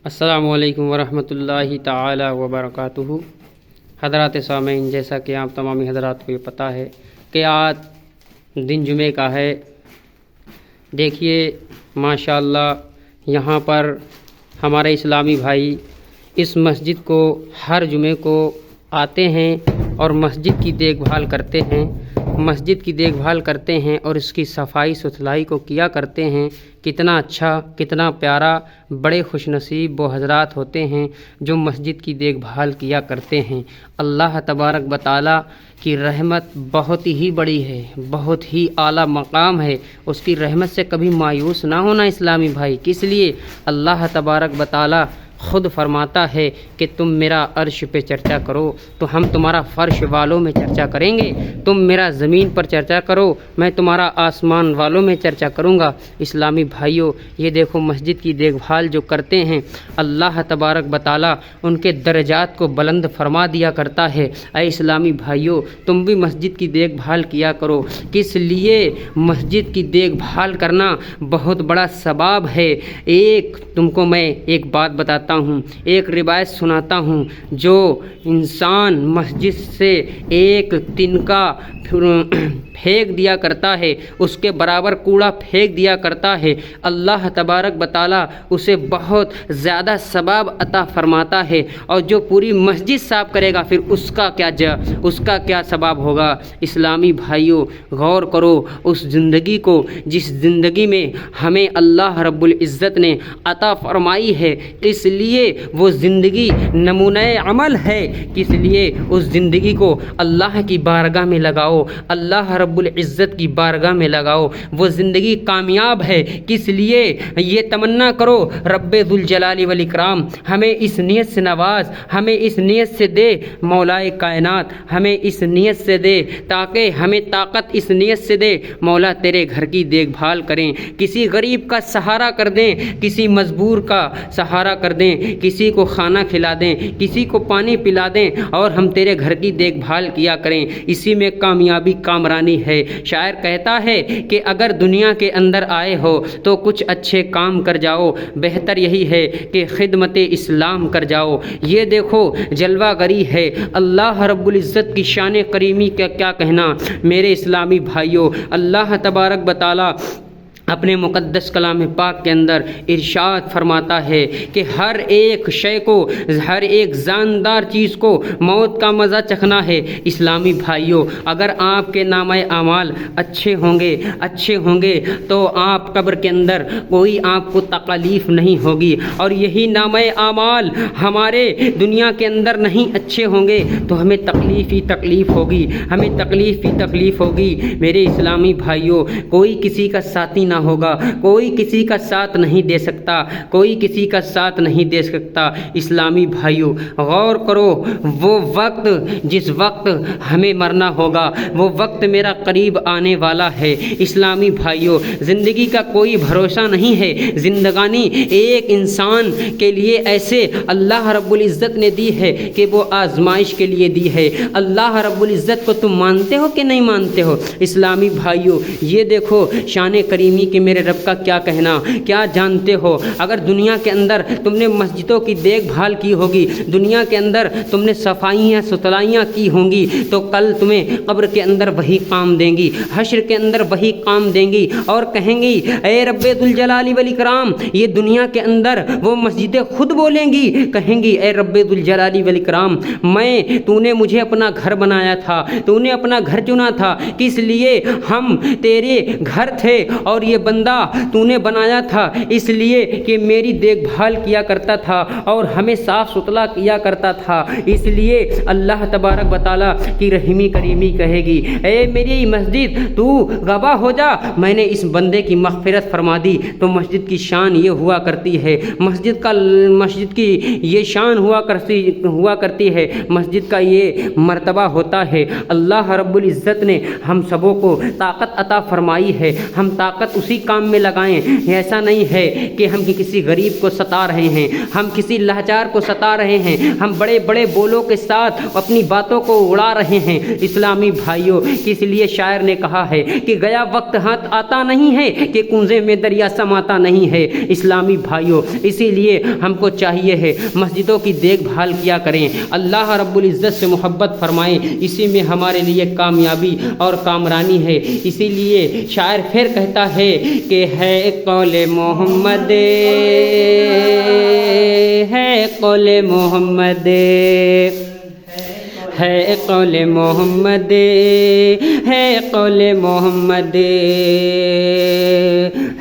السلام علیکم ورحمۃ اللہ تعالی وبرکاتہ۔ حضرات سامعین، جیسا کہ آپ تمامی حضرات کو یہ پتہ ہے کہ آج دن جمعے کا ہے۔ دیکھیے ماشاءاللہ یہاں پر ہمارے اسلامی بھائی اس مسجد کو ہر جمعے کو آتے ہیں اور مسجد کی دیکھ بھال کرتے ہیں اور اس کی صفائی ستھرائی کو کیا کرتے ہیں۔ کتنا اچھا، کتنا پیارا، بڑے خوش نصیب وہ حضرات ہوتے ہیں جو مسجد کی دیکھ بھال کیا کرتے ہیں۔ اللہ تبارک و تعالی کی رحمت بہت ہی بڑی ہے، بہت ہی اعلیٰ مقام ہے۔ اس کی رحمت سے کبھی مایوس نہ ہونا اسلامی بھائی۔ کس لیے؟ اللہ تبارک و تعالی خود فرماتا ہے کہ تم میرا عرش پہ چرچا کرو تو ہم تمہارا فرش والوں میں چرچا کریں گے، تم میرا زمین پر چرچا کرو میں تمہارا آسمان والوں میں چرچا کروں گا۔ اسلامی بھائیوں، یہ دیکھو مسجد کی دیکھ بھال جو کرتے ہیں، اللہ تبارک و تعالی ان کے درجات کو بلند فرما دیا کرتا ہے۔ اے اسلامی بھائیوں، تم بھی مسجد کی دیکھ بھال کیا کرو۔ کس لیے؟ مسجد کی دیکھ بھال کرنا بہت بڑا ثواب ہے۔ تم کو میں ایک بات بتاتا ہوں، ایک روایت سناتا ہوں۔ جو انسان مسجد سے ایک تنکا پھینک دیا کرتا ہے، اس کے برابر کوڑا پھینک دیا کرتا ہے، اللہ تبارک و تعالی اسے بہت زیادہ ثواب عطا فرماتا ہے۔ اور جو پوری مسجد صاف کرے گا پھر اس کا کیا ثواب ہوگا۔ اسلامی بھائیوں، غور کرو اس زندگی کو جس زندگی میں ہمیں اللہ رب العزت نے عطا فرمائی ہے۔ اس لیے وہ زندگی نمونہ عمل ہے، اس لیے اس زندگی کو اللہ کی بارگاہ میں لگاؤ، اللہ رب العزت کی بارگاہ میں لگاؤ۔ وہ زندگی کامیاب ہے، کس لیے؟ یہ تمنا کرو رب ذوالجلال والاکرام ہمیں اس نیت سے نواز، ہمیں اس نیت سے دے مولائے کائنات، ہمیں اس نیت سے دے تاکہ ہمیں طاقت اس نیت سے دے مولا تیرے گھر کی دیکھ بھال کریں، کسی غریب کا سہارا کر دیں، کسی مجبور کا سہارا کر دیں، کسی کو کھانا کھلا دیں، کسی کو پانی پلا دیں اور ہم تیرے گھر کی دیکھ بھال کیا کریں۔ اسی میں کامیابی کامرانی ہے۔ شاعر کہتا ہے کہ اگر دنیا کے اندر آئے ہو تو کچھ اچھے کام کر جاؤ، بہتر یہی ہے کہ خدمت اسلام کر جاؤ۔ یہ دیکھو جلوہ گری ہے اللہ رب العزت کی شان کریمی کا کیا کہنا۔ میرے اسلامی بھائیوں، اللہ تبارک و تعالی اپنے مقدس کلام پاک کے اندر ارشاد فرماتا ہے کہ ہر ایک شے کو، ہر ایک جاندار چیز کو موت کا مزہ چکھنا ہے۔ اسلامی بھائیوں، اگر آپ کے نامہ اعمال اچھے ہوں گے تو آپ قبر کے اندر کوئی آپ کو تکلیف نہیں ہوگی، اور یہی نامہ اعمال ہمارے دنیا کے اندر نہیں اچھے ہوں گے تو ہمیں تکلیف ہی تکلیف ہوگی۔ میرے اسلامی بھائیوں، کوئی کسی کا ساتھی نہ ہوگا، کوئی کسی کا ساتھ نہیں دے سکتا۔ اسلامی بھائیوں، غور کرو، وہ وقت جس وقت ہمیں مرنا ہوگا وہ وقت میرا قریب آنے والا ہے۔ اسلامی بھائیوں، زندگی کا کوئی بھروسہ نہیں ہے۔ زندگانی ایک انسان کے لیے ایسے اللہ رب العزت نے دی ہے کہ وہ آزمائش کے لیے دی ہے۔ اللہ رب العزت کو تم مانتے ہو کہ نہیں مانتے ہو؟ اسلامی بھائیوں، یہ دیکھو شان کریمی کہ میرے رب کا کیا کہنا، کیا جانتے ہو؟ اگر دنیا کے اندر تم نے مسجدوں کی دیکھ بھال کی ہوگی، دنیا کے اندر تم نے صفائیاں ستھرائیاں کی ہوں گی، تو کل تمہیں قبر کے اندر وہی کام دیں گی، حشر کے اندر وہی کام دیں گی اور کہیں گی اے رب ذوالجلال والاکرام۔ یہ دنیا کے اندر وہ مسجدیں خود بولیں گی، کہیں گی اے رب ذوالجلال والاکرام، تو نے مجھے اپنا گھر بنایا تھا، تو نے اپنا گھر چنا تھا، کس لیے؟ ہم تیرے گھر تھے اور یہ بندہ تو نے بنایا تھا اس لیے کہ میری دیکھ بھال کیا کرتا تھا اور ہمیں صاف ستھرا کیا کرتا تھا۔ اس لیے اللہ تبارک و تعالی کی رحمی کریمی کہے گی اے میری مسجد تو گواہ ہو جا، میں نے اس بندے کی مغفرت فرما دی۔ تو مسجد کی شان یہ ہوا کرتی ہے، مسجد کی یہ شان ہوا کرتی ہے، مسجد کا یہ مرتبہ ہوتا ہے۔ اللہ رب العزت نے ہم سبوں کو طاقت عطا فرمائی ہے، ہم طاقت اسی کام میں لگائیں۔ ایسا نہیں ہے کہ ہم کسی غریب کو ستا رہے ہیں، ہم کسی لاچار کو ستا رہے ہیں، ہم بڑے بڑے بولوں کے ساتھ اپنی باتوں کو اڑا رہے ہیں۔ اسلامی بھائیوں، اس لیے شاعر نے کہا ہے کہ گیا وقت ہاتھ آتا نہیں ہے کہ کنزے میں دریا سماتا نہیں ہے۔ اسلامی بھائیوں، اسی لیے ہم کو چاہیے ہے مسجدوں کی دیکھ بھال کیا کریں، اللہ رب العزت سے محبت فرمائیں، اسی میں ہمارے لیے کامیابی اور کامرانی ہے۔ اسی لیے شاعر پھر کہتا ہے کہ ہے قول محمد، ہے قول محمد، ہے قول محمد، ہے قول محمد،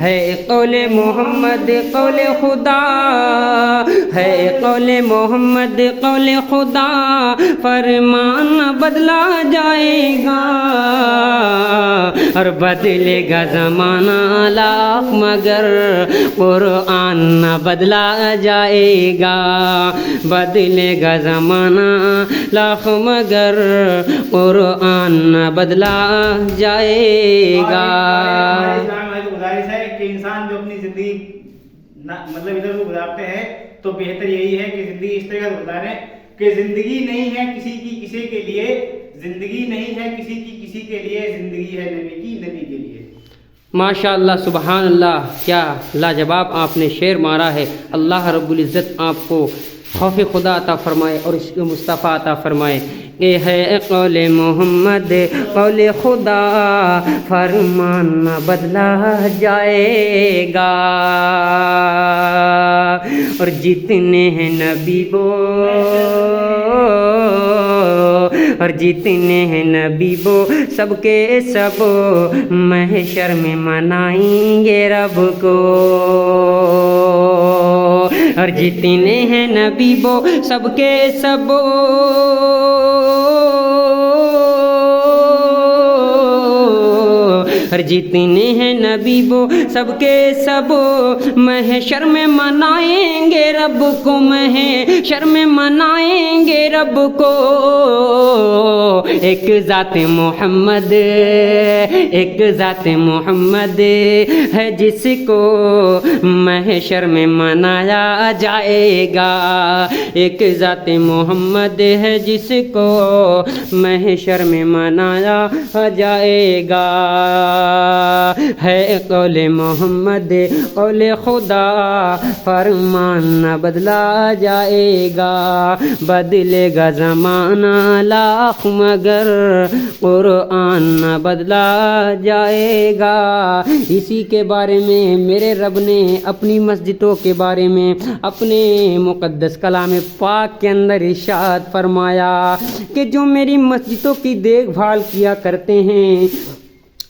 ہے قول محمد قول خدا، ہے قول محمد قول خدا، فرمان بدلا جائے گا اور بدلے گا زمانہ لاکھ مگر قرآن نہ بدلا جائے گا، بدلے گا زمانہ لاکھ مگر قرآن نہ بدلا جائے گا۔ گزارش ہے کہ انسان جو اپنی زندگی مطلب ادھر ادھر گزارتے ہیں تو بہتر یہی ہے کہ زندگی اس طرح گزاریں کہ زندگی نہیں ہے کسی کی کسی کے لیے، زندگی نہیں ہے کسی کی کسی کے لیے، زندگی ہے نبی کی نبی کے لیے۔ ماشاء اللہ، سبحان اللہ، کیا لاجواب آپ نے شعر مارا ہے۔ اللہ رب العزت آپ کو خوف خدا عطا فرمائے اور عشق مصطفیٰ عطا فرمائے۔ اے ہے قول محمد قول خدا، فرمان نہ بدلا جائے گا اور جتنے ہیں نبی وہ، اور جتنے ہیں نبی وہ سب کے سب محشر میں منائیں گے رب کو، اور جتنے ہیں نبی وہ سب کے سب اور جتنے ہیں نبی وہ سب کے سب محشر میں منائیں گے رب کو، محشر میں منائیں گے رب کو۔ ایک ذات محمد، ایک ذات محمد ہے جس کو محشر میں منایا جائے گا، ایک ذات محمد ہے جس کو محشر میں منایا جائے گا۔ ہے قول محمد قول خدا، فرمان نہ بدلا جائے گا، بدلے گا زمانہ لاکھ مگر قرآن نہ بدلا جائے گا۔ اسی کے بارے میں میرے رب نے اپنی مسجدوں کے بارے میں اپنے مقدس کلام پاک کے اندر ارشاد فرمایا کہ جو میری مسجدوں کی دیکھ بھال کیا کرتے ہیں،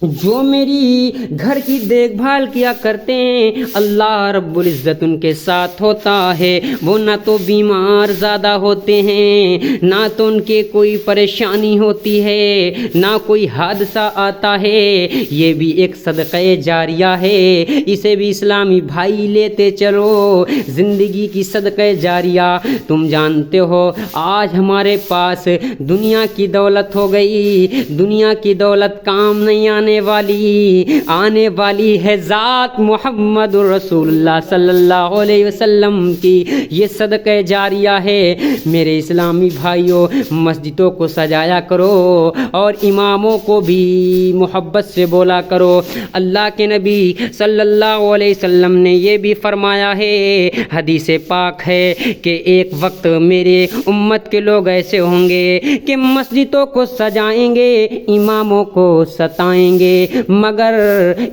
جو میری گھر کی دیکھ بھال کیا کرتے ہیں، اللہ رب العزت ان کے ساتھ ہوتا ہے۔ وہ نہ تو بیمار زیادہ ہوتے ہیں، نہ تو ان کے کوئی پریشانی ہوتی ہے، نہ کوئی حادثہ آتا ہے۔ یہ بھی ایک صدقہ جاریہ ہے، اسے بھی اسلامی بھائی لیتے چلو، زندگی کی صدقہ جاریہ۔ تم جانتے ہو آج ہمارے پاس دنیا کی دولت ہو گئی، دنیا کی دولت کام نہیں آنے والی ہے ذات محمد رسول اللہ صلی اللہ علیہ وسلم کی، یہ صدقہ جاریہ ہے۔ میرے اسلامی بھائیوں، مسجدوں کو سجایا کرو اور اماموں کو بھی محبت سے بولا کرو۔ اللہ کے نبی صلی اللہ علیہ وسلم نے یہ بھی فرمایا ہے، حدیث پاک ہے کہ ایک وقت میرے امت کے لوگ ایسے ہوں گے کہ مسجدوں کو سجائیں گے، اماموں کو ستائیں گے، مگر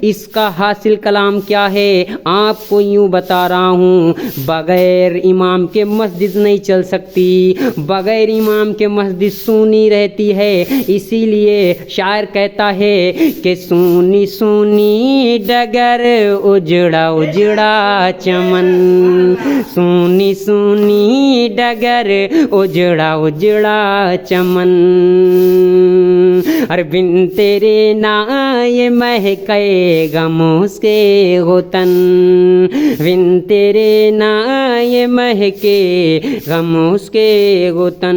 اس کا حاصل کلام کیا ہے آپ کو یوں بتا رہا ہوں، بغیر امام کے مسجد نہیں چل سکتی، بغیر امام کے مسجد سونی رہتی ہے۔ اسی لیے شاعر کہتا ہے کہ سونی سونی ڈگر اجڑا اجڑا چمن، سونی سونی ڈگر اجڑا اجڑا چمن، اور بن تیرے نا یہ مہکے گا مسکے غتن، بن تیرے نا یہ مہکے گا مسکے غتن۔